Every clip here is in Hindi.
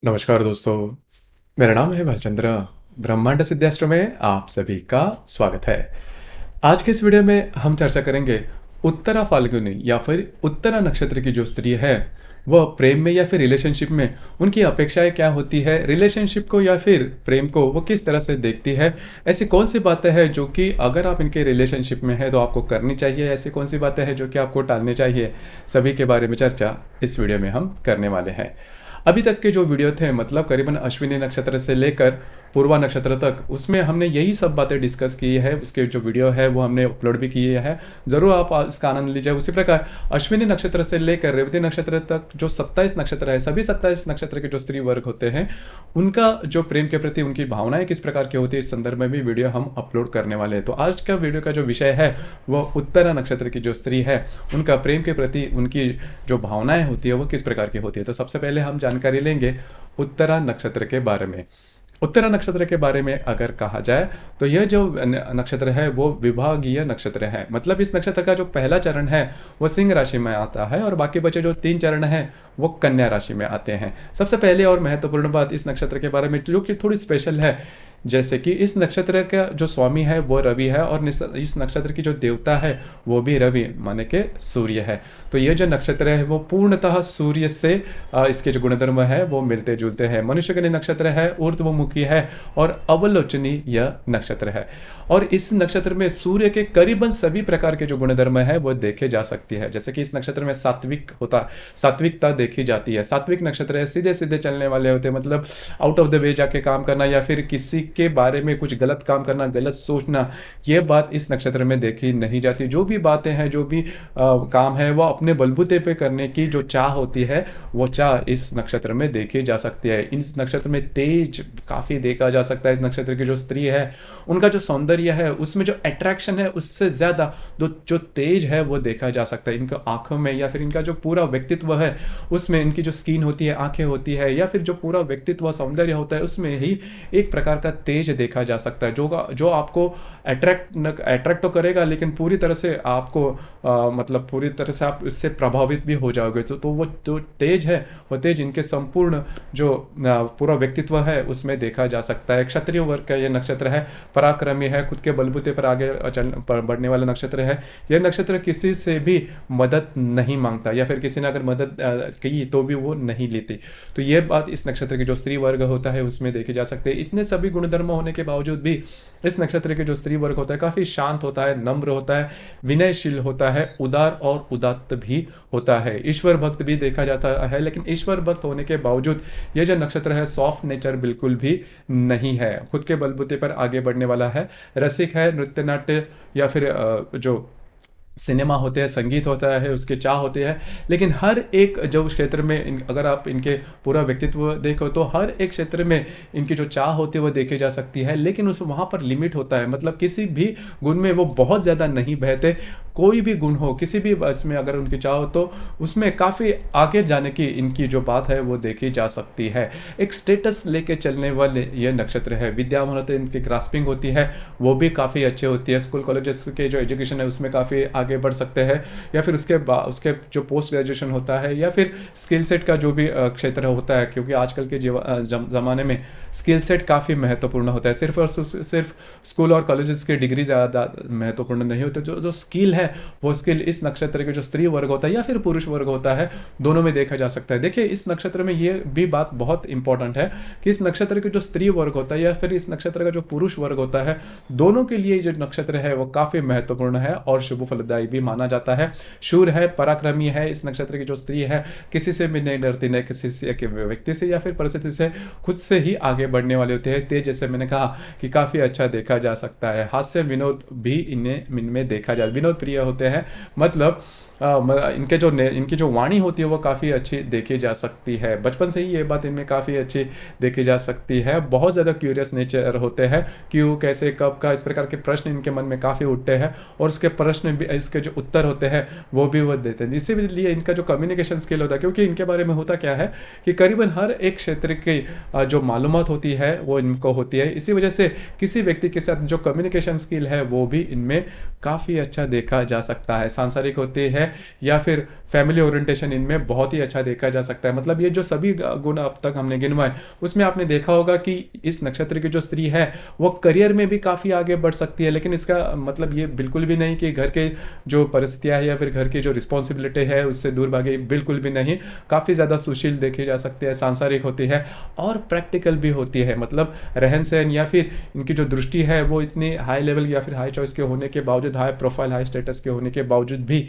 नमस्कार दोस्तों, मेरा नाम है भालचंद्र। ब्रह्मांड सिद्धास्त्र में आप सभी का स्वागत है। आज के इस वीडियो में हम चर्चा करेंगे उत्तरा फाल्गुनी या फिर उत्तरा नक्षत्र की जो स्त्री है वह प्रेम में या फिर रिलेशनशिप में उनकी अपेक्षाएं क्या होती है, रिलेशनशिप को या फिर प्रेम को वो किस तरह से देखती है। ऐसी कौन सी बातें हैं जो कि अगर आप इनके रिलेशनशिप में हैं तो आपको करनी चाहिए, ऐसी कौन सी बातें हैं जो कि आपको टालनी चाहिए, सभी के बारे में चर्चा इस वीडियो में हम करने वाले हैं। अभी तक के जो वीडियो थे मतलब करीबन अश्विनी नक्षत्र से लेकर पूर्वा नक्षत्र तक, उसमें हमने यही सब बातें डिस्कस की है। उसके जो वीडियो है वो हमने अपलोड भी किए हैं, ज़रूर आप इसका आनंद लीजिए। उसी प्रकार अश्विनी नक्षत्र से लेकर रेवती नक्षत्र तक जो 27 नक्षत्र है, सभी 27 नक्षत्र के जो स्त्री वर्ग होते हैं उनका जो प्रेम के प्रति उनकी भावनाएं किस प्रकार की होती है, इस संदर्भ में भी वीडियो हम अपलोड करने वाले हैं। तो आज का वीडियो का जो विषय है वह उत्तरा नक्षत्र की जो स्त्री है उनका प्रेम के प्रति उनकी जो भावनाएं होती है वो किस प्रकार की होती है। तो सबसे पहले हम जानकारी लेंगे उत्तरा नक्षत्र के बारे में। उत्तरा नक्षत्र के बारे में अगर कहा जाए तो यह जो नक्षत्र है वो विभागीय नक्षत्र है। मतलब इस नक्षत्र का जो पहला चरण है वो सिंह राशि में आता है और बाकी बचे जो 3 चरण हैं वो कन्या राशि में आते हैं। सबसे पहले और महत्वपूर्ण बात इस नक्षत्र के बारे में जो कि थोड़ी स्पेशल है, जैसे कि इस नक्षत्र का जो स्वामी है वो रवि है और इस नक्षत्र की जो देवता है वो भी रवि माने के सूर्य है। तो ये जो नक्षत्र है वो पूर्णतः सूर्य से इसके जो गुणधर्म है वो मिलते जुलते हैं। मनुष्य के नक्षत्र है, ऊर्ध्वमुखी है और अवलोचनी यह नक्षत्र है। और इस नक्षत्र में सूर्य के करीबन सभी प्रकार के जो गुणधर्म है वो देखे जा सकती है। जैसे कि इस नक्षत्र में सात्विकता देखी जाती है। सात्विक नक्षत्र है, सीधे सीधे चलने वाले होते हैं, मतलब आउट ऑफ द वे जाके काम करना या फिर किसी के बारे में कुछ गलत काम करना, गलत सोचना, ये बात इस नक्षत्र में देखी नहीं जाती। जो भी बातें हैं, जो भी काम है वो अपने बलबूते पे करने की जो चाह होती है वो चाह इस नक्षत्र में देखी जा सकती है। इस नक्षत्र में तेज काफ़ी देखा जा सकता है। इस नक्षत्र की जो स्त्री है उनका जो सौंदर्य है उसमें जो अट्रैक्शन है उससे ज़्यादा जो तेज है वो देखा जा सकता है। इनका आंखों में या फिर इनका जो पूरा व्यक्तित्व है उसमें, इनकी जो स्किन होती है, आंखें होती है या फिर जो पूरा व्यक्तित्व सौंदर्य होता है उसमें ही एक प्रकार का तेज देखा जा सकता है जो आपको अट्रैक्ट तो करेगा लेकिन पूरी तरह से आपको मतलब पूरी तरह से आप इससे प्रभावित भी हो जाओगे। तो वो जो तेज है वो तेज इनके संपूर्ण जो पूरा व्यक्तित्व है उसमें देखा जा सकता है। क्षत्रिय वर्ग का ये नक्षत्र है, पराक्रमी है, खुद के बलबूते पर आगे बढ़ने वाला नक्षत्र है। यह नक्षत्र किसी से भी मदद नहीं मांगता या फिर किसी ने अगर मदद की तो भी वो नहीं लेती। तो ये बात इस नक्षत्र की जो स्त्री वर्ग होता है उसमें देखी जा सकती है। इतने सभी गुणधर्म होने के बावजूद भी इस नक्षत्र के जो स्त्री वर्ग होता है काफ़ी शांत होता है, नम्र होता है, विनयशील होता है, उदार और उदात्त भी होता है, ईश्वर भक्त भी देखा जाता है। लेकिन ईश्वर भक्त होने के बावजूद ये जो नक्षत्र है सॉफ्ट नेचर बिल्कुल भी नहीं है, खुद के बलबूते पर आगे बढ़ने वाला है, रसिक है, नृत्य नाट्य या फिर जो सिनेमा होते हैं, संगीत होता है, उसके चाह होते हैं। लेकिन हर एक जो क्षेत्र में अगर आप इनके पूरा व्यक्तित्व देखो तो हर एक क्षेत्र में इनकी जो चाह होती है वो देखी जा सकती है। लेकिन उस वहाँ पर लिमिट होता है, मतलब किसी भी गुण में वो बहुत ज़्यादा नहीं बहते। कोई भी गुण हो, किसी भी इसमें अगर उनकी चाह हो तो उसमें काफ़ी आगे जाने की इनकी जो बात है वो देखी जा सकती है। एक स्टेटस लेके चलने वाले ये नक्षत्र है। विद्या होते इनकी ग्रास्पिंग होती है वो भी काफ़ी अच्छी होती है। स्कूल कॉलेजेस के जो एजुकेशन है उसमें काफ़ी आगे बढ़ सकते हैं या फिर उसके जो पोस्ट ग्रेजुएशन होता है या फिर स्किल सेट का जो भी क्षेत्र होता है, क्योंकि आजकल के ज़माने में स्किल सेट काफ़ी महत्वपूर्ण होता है। सिर्फ और सिर्फ स्कूल और कॉलेजेस की डिग्री ज़्यादा महत्वपूर्ण नहीं होती। जो स्किल है वो स्किल इस नक्षत्र के जो स्त्री वर्ग होता है या फिर पुरुष वर्ग होता है दोनों में देखा जा सकता है। देखिए इस नक्षत्र में ये भी बात बहुत इंपॉर्टेंट है कि इस नक्षत्र के जो स्त्री वर्ग होता है या फिर इस नक्षत्र का जो पुरुष वर्ग होता है, दोनों के लिए जो नक्षत्र है वो काफ़ी महत्वपूर्ण है और शुभ फलदायी भी माना जाता है। शूर है, पराक्रमी है। इस नक्षत्र की जो स्त्री है किसी से भी नहीं डरती, न किसी से के व्यक्ति से या फिर परिस्थिति से, खुद से ही आगे बढ़ने वाले होते हैं। तेज जैसे मैंने कहा कि काफ़ी अच्छा देखा जा सकता है। हास्य विनोद भी इनमें देखा जाए, विनोद प्रिय होते हैं, मतलब इनकी जो वाणी होती है वो काफ़ी अच्छी देखी जा सकती है। बचपन से ही ये बात इनमें काफ़ी अच्छी देखी जा सकती है। बहुत ज़्यादा क्यूरियस नेचर होते हैं, क्यों, कैसे, कब का, इस प्रकार के प्रश्न इनके मन में काफ़ी उठते हैं और उसके प्रश्न भी, इसके जो उत्तर होते हैं वो भी वो देते हैं। इसीलिए इनका जो कम्युनिकेशन स्किल होता है, क्योंकि इनके बारे में होता क्या है कि करीबन हर एक क्षेत्र की जो मालूमात होती है वो इनको होती है। इसी वजह से किसी व्यक्ति के साथ जो कम्युनिकेशन स्किल है वो भी इनमें काफ़ी अच्छा देखा जा सकता है। सांसारिक होती है, या फिर फैमिली ओरिएंटेशन इनमें बहुत ही अच्छा देखा जा सकता है। मतलब ये जो सभी गुण अब तक हमने गिनवाए उसमें आपने देखा होगा कि इस नक्षत्र की जो स्त्री है वो करियर में भी काफ़ी आगे बढ़ सकती है, लेकिन इसका मतलब ये बिल्कुल भी नहीं कि घर के जो परिस्थितियाँ है या फिर घर की जो रिस्पॉन्सिबिलिटी है उससे दूर भागे, बिल्कुल भी नहीं। काफ़ी ज़्यादा सुशील देखे जा सकते हैं, सांसारिक होती है और प्रैक्टिकल भी होती है। मतलब रहन सहन या फिर इनकी जो दृष्टि है वो इतनी हाई लेवल या फिर हाई चॉइस के होने के बावजूद, हाई प्रोफाइल हाई स्टेटस के होने के बावजूद भी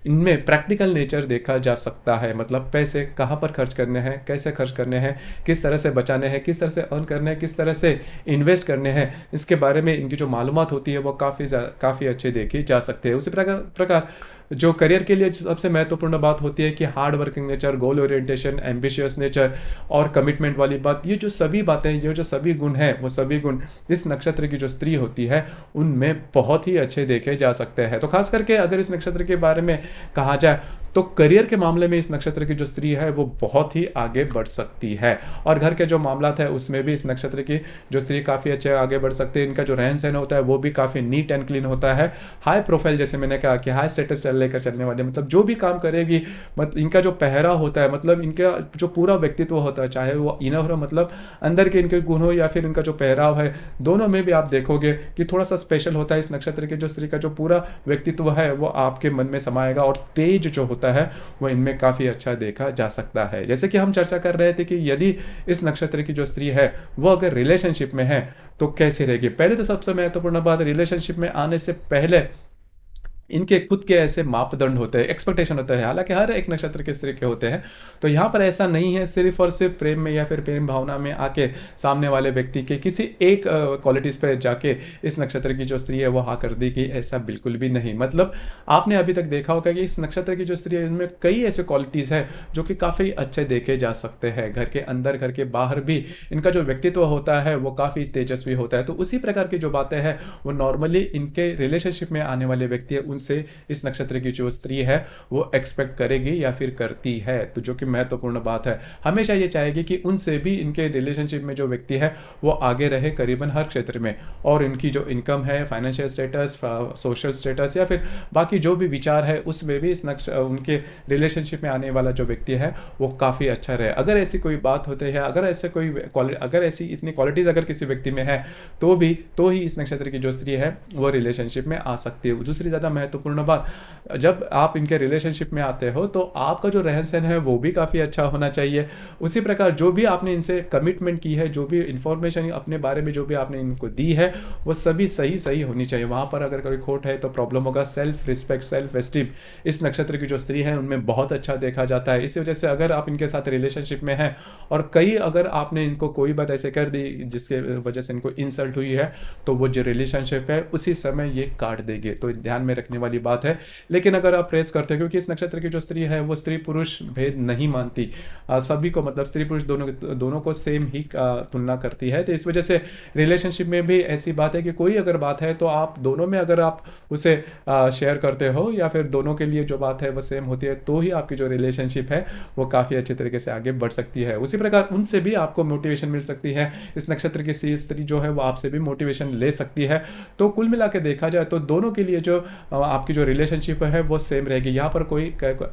इनमें प्रैक्टिकल नेचर देखा जा सकता है। मतलब पैसे कहाँ पर खर्च करने हैं, कैसे खर्च करने हैं, किस तरह से बचाने हैं, किस तरह से अर्न करने हैं, किस तरह से इन्वेस्ट करने हैं, इसके बारे में इनकी जो मालूमात होती है वो काफ़ी अच्छी देखी जा सकती है। उसी प्रकार जो करियर के लिए सबसे महत्वपूर्ण बात होती है कि हार्ड वर्किंग नेचर, गोल ओरिएंटेशन, एम्बिशियस नेचर और कमिटमेंट वाली बात, ये जो सभी बातें, ये जो सभी गुण हैं वो सभी गुण इस नक्षत्र की जो स्त्री होती है उनमें बहुत ही अच्छे देखे जा सकते हैं। तो खास करके अगर इस नक्षत्र के बारे में कहा जाए तो करियर के मामले में इस नक्षत्र की जो स्त्री है वो बहुत ही आगे बढ़ सकती है, और घर के जो मामलात है उसमें भी इस नक्षत्र की जो स्त्री काफ़ी अच्छे आगे बढ़ सकती है। इनका जो रहन सहन होता है वो भी काफ़ी नीट एंड क्लीन होता है। हाई प्रोफाइल, जैसे मैंने कहा कि हाई स्टेटस लेकर चलने वाले, मतलब जो भी काम करेगी, मतलब इनका जो पहरा होता है, मतलब इनका जो पूरा व्यक्तित्व होता है, चाहे वो इनर हो, मतलब अंदर के इनके गुण हो या फिर इनका जो पहराव है, दोनों में भी आप देखोगे कि थोड़ा सा स्पेशल होता है। इस नक्षत्र की जो स्त्री का जो पूरा व्यक्तित्व है वो आपके मन में समाएगा, और तेज जो होता है वो इनमें काफ़ी अच्छा देखा जा सकता है। जैसे कि हम चर्चा कर रहे थे कि यदि इस नक्षत्र की जो स्त्री है वो अगर रिलेशनशिप में है तो कैसी रहेगी। पहले तो सबसे महत्वपूर्ण बात, रिलेशनशिप में आने से पहले इनके खुद के ऐसे मापदंड होते हैं, एक्सपेक्टेशन होता है, हालांकि हर एक नक्षत्र के स्त्री के होते हैं। तो यहाँ पर ऐसा नहीं है सिर्फ और सिर्फ प्रेम में या फिर प्रेम भावना में आके सामने वाले व्यक्ति के किसी एक क्वालिटीज़ पे जाके इस नक्षत्र की जो स्त्री है वो हाँ कर देगी, ऐसा बिल्कुल भी नहीं। मतलब आपने अभी तक देखा होगा कि इस नक्षत्र की जो स्त्री है इनमें कई ऐसे क्वालिटीज़ है जो कि काफ़ी अच्छे देखे जा सकते हैं। घर के अंदर, घर के बाहर भी इनका जो व्यक्तित्व होता है वो काफ़ी तेजस्वी होता है। तो उसी प्रकार की जो बातें हैं वो नॉर्मली इनके रिलेशनशिप में आने वाले व्यक्ति से इस नक्षत्र की जो स्त्री है वो एक्सपेक्ट करेगी या फिर करती है। तो जो कि महत्वपूर्ण बात है, हमेशा ये चाहेगी कि उनसे भी इनके रिलेशनशिप में जो व्यक्ति है वो आगे रहे करीबन हर क्षेत्र में, और इनकी जो इनकम है, फाइनेंशियल स्टेटस, सोशल स्टेटस या फिर बाकी जो भी विचार है उसमें भी उनके रिलेशनशिप में आने वाला जो व्यक्ति है वो काफ़ी अच्छा रहे। अगर ऐसी कोई बात होती है, अगर ऐसी इतनी क्वालिटीज़ अगर किसी व्यक्ति में है तो ही इस नक्षत्र की जो स्त्री है वो रिलेशनशिप में आ सकती है। दूसरी ज़्यादा महत्वपूर्ण बात, जब आप इनके रिलेशनशिप में आते हो तो आपका जो रहन सहन है वो भी काफ़ी अच्छा होना चाहिए। उसी प्रकार जो भी आपने इनसे कमिटमेंट की है, जो भी इंफॉर्मेशन अपने बारे में जो भी आपने इनको दी है वो सभी सही होनी चाहिए। वहाँ पर अगर कोई खोट है तो प्रॉब्लम होगा। सेल्फ रिस्पेक्ट, सेल्फ एस्टीम इस नक्षत्र की जो स्त्री है उनमें बहुत अच्छा देखा जाता है। इसी वजह से अगर आप इनके साथ रिलेशनशिप में हैं और अगर आपने इनको कोई बात ऐसे कर दी जिसके वजह से इनको इंसल्ट हुई है तो वो जो रिलेशनशिप है उसी समय ये काट देंगे। तो ध्यान में रखने वाली बात है। लेकिन अगर आप प्रेस करते हो, क्योंकि इस नक्षत्र की जो स्त्री है वो स्त्री पुरुष भेद नहीं मानती, सभी को, मतलब स्त्री पुरुष दोनों को सेम ही तुलना करती है। तो इस वजह से रिलेशनशिप में भी ऐसी बात है कि कोई अगर बात है तो आप दोनों में अगर आप उसे शेयर करते हो या फिर दोनों के लिए जो बात है वो सेम होती है तो ही आपकी जो रिलेशनशिप है वो काफ़ी अच्छे तरीके से आगे बढ़ सकती है। उसी प्रकार उनसे भी आपको मोटिवेशन मिल सकती है। इस नक्षत्र की स्त्री जो है वो आपसे भी मोटिवेशन ले सकती है। तो कुल मिला के देखा जाए तो दोनों के लिए जो आपकी जो रिलेशनशिप है वो सेम रहेगी। यहाँ पर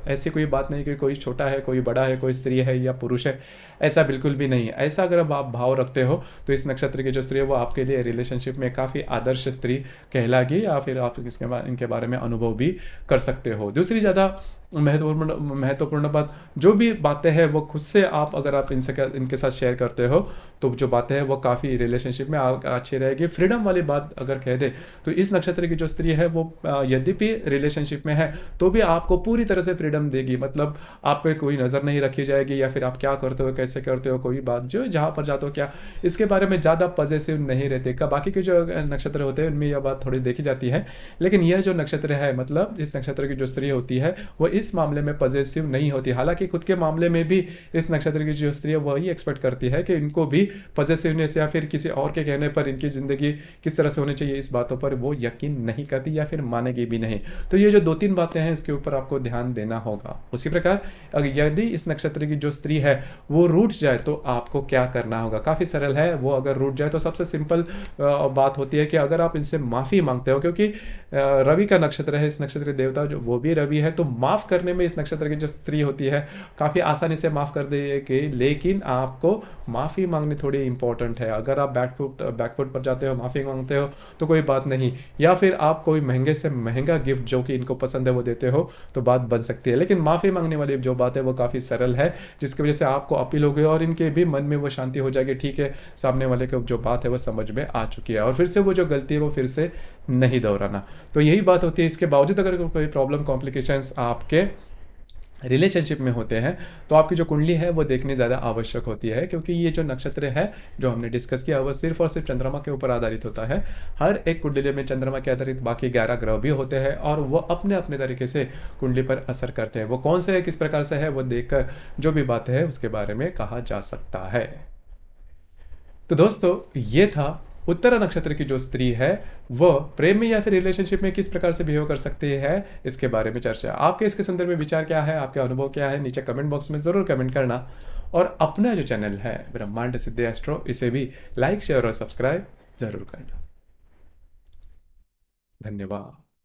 ऐसी कोई बात नहीं कि कोई छोटा है, कोई बड़ा है, कोई स्त्री है या पुरुष है, ऐसा बिल्कुल भी नहीं है। ऐसा अगर आप भाव रखते हो तो इस नक्षत्र की जो स्त्री है वो आपके लिए रिलेशनशिप में काफ़ी आदर्श स्त्री कहलाएगी, या फिर आप इनके बारे में अनुभव भी कर सकते हो। दूसरी ज़्यादा महत्वपूर्ण बात, जो भी बातें हैं वो खुद से अगर आप इनके साथ शेयर करते हो तो जो बातें हैं वो काफ़ी रिलेशनशिप में अच्छी रहेगी। फ्रीडम वाली बात अगर कह दे तो इस नक्षत्र की जो स्त्री है वो यद्यपि रिलेशनशिप में है तो भी आपको पूरी तरह से फ्रीडम देगी। मतलब आप पे कोई नज़र नहीं रखी जाएगी या फिर आप क्या करते हो, कैसे करते हो, कोई बात जो जहाँ पर जाते हो क्या, इसके बारे में ज़्यादा पॉजेसिव नहीं रहते। बाकी के जो नक्षत्र होते हैं उनमें यह बात थोड़ी देखी जाती है, लेकिन यह जो नक्षत्र है, मतलब इस नक्षत्र की जो स्त्री होती है वो इस मामले में पॉजिटिव नहीं होती। हालांकि खुद के मामले में भी इस नक्षत्र की जो स्त्री है वही एक्सपेक्ट करती है कि इनको भी पॉजिटिवनेस या फिर किसी और के कहने पर इनकी ज़िंदगी किस तरह से होनी चाहिए, इस बातों पर वो यकीन नहीं करती या फिर मानेगी भी नहीं। तो ये जो 2-3 बातें हैं इसके ऊपर आपको ध्यान देना होगा। उसी प्रकार यदि इस नक्षत्र की जो स्त्री है वो रूठ जाए तो आपको क्या करना होगा, काफ़ी सरल है। वो अगर रूठ जाए तो सबसे सिंपल बात होती है कि अगर आप इनसे माफ़ी मांगते हो, क्योंकि रवि का नक्षत्र है, इस नक्षत्र के देवता जो वो भी रवि है, तो माफ़ करने में इस नक्षत्र की जो स्त्री होती है काफ़ी आसानी से माफ़ कर देगी। लेकिन आपको माफ़ी मांगनी थोड़ी इंपॉर्टेंट है। अगर आप बैकफुट पर जाते हो, माफ़ी मांगते हो तो कोई बात नहीं, या फिर आप कोई महंगे से महंगा गिफ्ट जो कि इनको पसंद है वो देते हो तो बात बन सकती है। लेकिन माफ़ी मांगने वाली जो बात है वो काफ़ी सरल है, जिसकी वजह से आपको अपील हो गई और इनके भी मन में वो शांति हो जाएगी। ठीक है, सामने वाले को जो बात है वो समझ में आ चुकी है और फिर से वो जो गलती है वो फिर से नहीं दोहराना। तो यही बात होती है। इसके बावजूद अगर कोई प्रॉब्लम कॉम्प्लिकेशंस आपके रिलेशनशिप में होते हैं तो आपकी जो कुंडली है वो देखनी ज़्यादा आवश्यक होती है, क्योंकि ये जो नक्षत्र है जो हमने डिस्कस किया वो सिर्फ और सिर्फ चंद्रमा के ऊपर आधारित होता है। हर एक कुंडली में चंद्रमा के आधारित बाकी 11 ग्रह भी होते हैं और वो अपने अपने तरीके से कुंडली पर असर करते हैं। वो कौन से है, किस प्रकार से है, वो देखकर जो भी बातें हैं उसके बारे में कहा जा सकता है। तो दोस्तों ये था उत्तरा नक्षत्र की जो स्त्री है वो प्रेम में या फिर रिलेशनशिप में किस प्रकार से बिहेव कर सकती है, इसके बारे में चर्चा। आपके इसके संदर्भ में विचार क्या है, आपके अनुभव क्या है, नीचे कमेंट बॉक्स में ज़रूर कमेंट करना। और अपना जो चैनल है ब्रह्मांड सिद्धि एस्ट्रो, इसे भी लाइक शेयर और सब्सक्राइब ज़रूर करना। धन्यवाद।